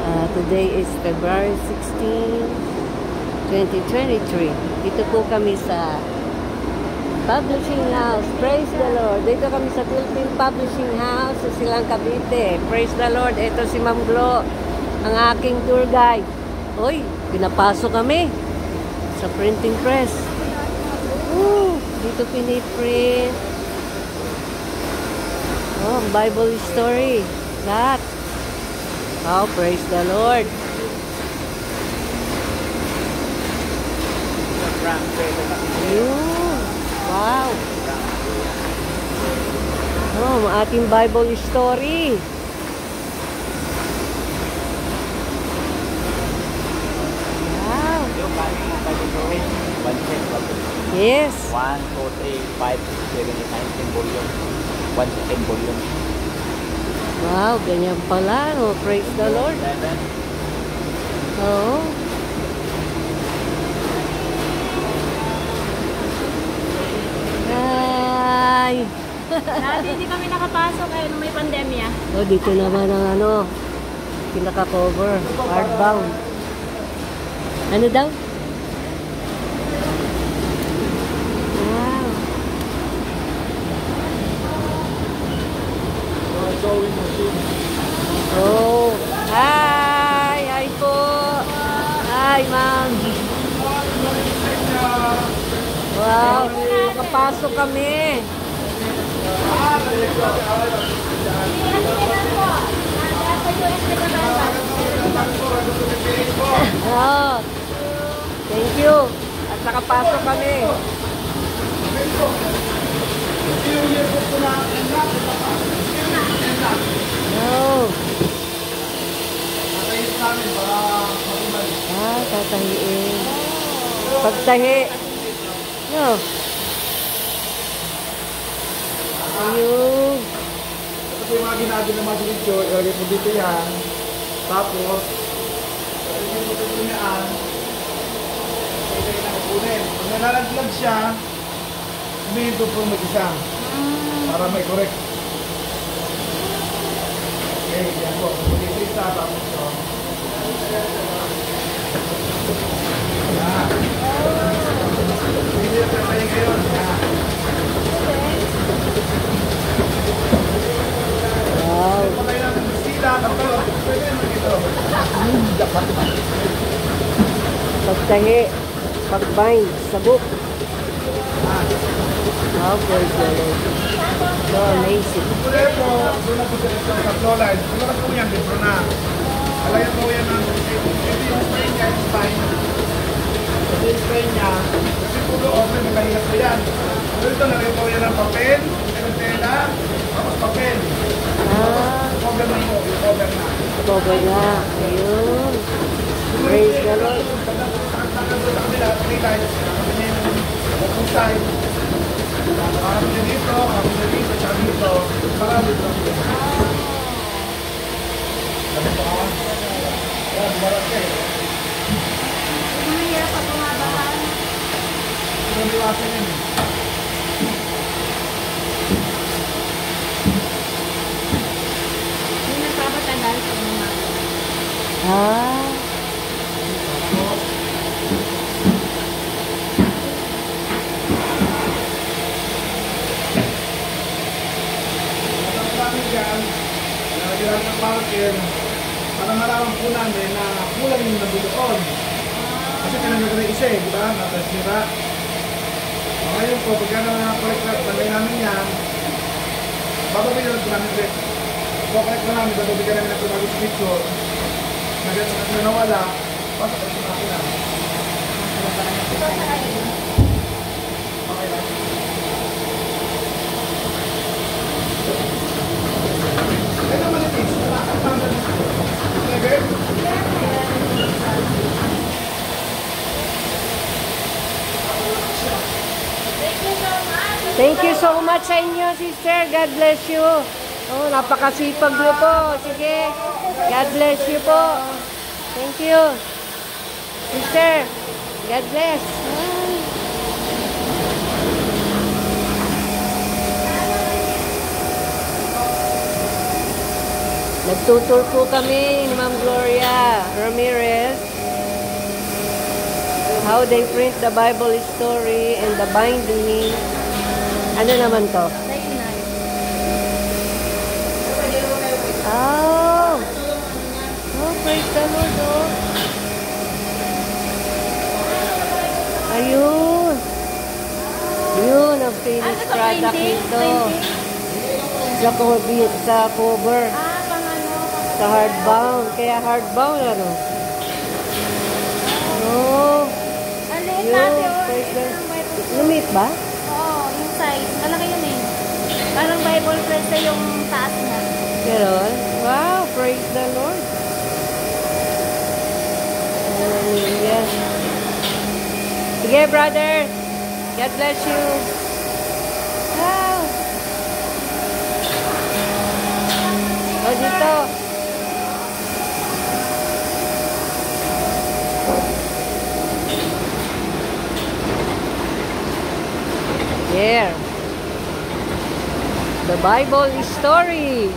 Today is February 16, 2023. Dito po kami sa Publishing House. Praise the Lord. Dito kami sa Philippine Publishing House sa Silang Cavite. Praise the Lord. Ito si Ma'am Glo, ang aking tour guide. Uy, pinapasok kami sa printing press. Dito piniprint. Oh, Bible story. Lahat. Oh, praise the Lord. Ayun. Wow. Oh, ating Bible story. Wow. Yes. 1, 2, 3, 5, 6, 7, 8, 9, 10 volume. 1 to 10 volume. Wow, ganyan pala. Oh, praise the Lord. Oh. Hi. Dati hindi kami nakapasok eh, nung may pandemya. Oh, dito naman ang ano, pinaka-cover, hardbound. Ano daw? Wow. Oh, hi! Hi po! Hi, ma'am! Wow, nakapasok kami! Oh, thank you! At nakapasok kami! Oh! Ah, tatahiin. Pagtahi. No. Ayun. Ito yung mga ginagawa ng mga dito. Ilagay mo dito yan. Tapos, ilagay mo dito yan. Ilagay na kukunin. Kung nalalaglag siya, sabihin ito po mag-isa. Para may correct. Okay, yan po. Kung dito isa, tapos ito. Yan. Hindi na tayo ngayon. Yan. Wow. Patay natin ng sila. Tapos, pwede naman ito. Pagtahi. Pagbind. Sabuk. Wow, praise the Lord. So amazing. Pwede po, doon na po sa flow line. Doon na po yan, dito na. Alayan po yan ng ito yung spray niya, yung spine. Ito yung spray niya. Kasi po doon, may magahingat po yan. Dito, nalagay po yan ng papel, ng tela, tapos papel. Cover na po, yung cover na. Cover na. Ayun. Praise the Lord. Tagal doon sa kanila, 3 times. Kami niya yung open side. Kami niya dito, kami niya dito, siya dito. Marami dito. Kami po kawan. Yan, bumalat ka eh. Mahirap pag bumabahan. Ang iwasan yun eh. Hindi nagpapatagal sa mga. Ah. Dyan, nalagyan ng marker para malaman po namin na kulang yung nabudoon. Kasi pinagagawin na isa eh, di ba? Natasira. Ngayon po, pagka na-correct na tagay namin yan, bababigyan na po namin ulit. Correct na namin, bababigyan namin ng bagong picture. Na nawala, pasok na sa makina. Okay lang. Ito manipis. Thank you so much sa inyo, sister. God bless you. Oh, napakasipag niyo po. Sige. God bless you po. Thank you. Sister, God bless. Nagtutur po kami ni Ma'am Gloria Ramirez how they print the Bible story and the binding. Ano naman to? Daylight. Oh! Oh, praise the Lord, oh. Ayun! Yun ang finished Ano to, product printing? nito. Printing? Sa cover. Ah, pang ano? Sa hardbound. Kaya hardbound, ano? Oh! Alin Yun, natin, oh. praise the Ito ng Bible. Lumit ba? Oo, yung size. Malaki yun eh. Parang Bible press na yung taas niya. Ganon? Wow! Praise the Lord! Hallelujah! Sige, brother! God bless you! Wow! O, dito! Here! The Bible story!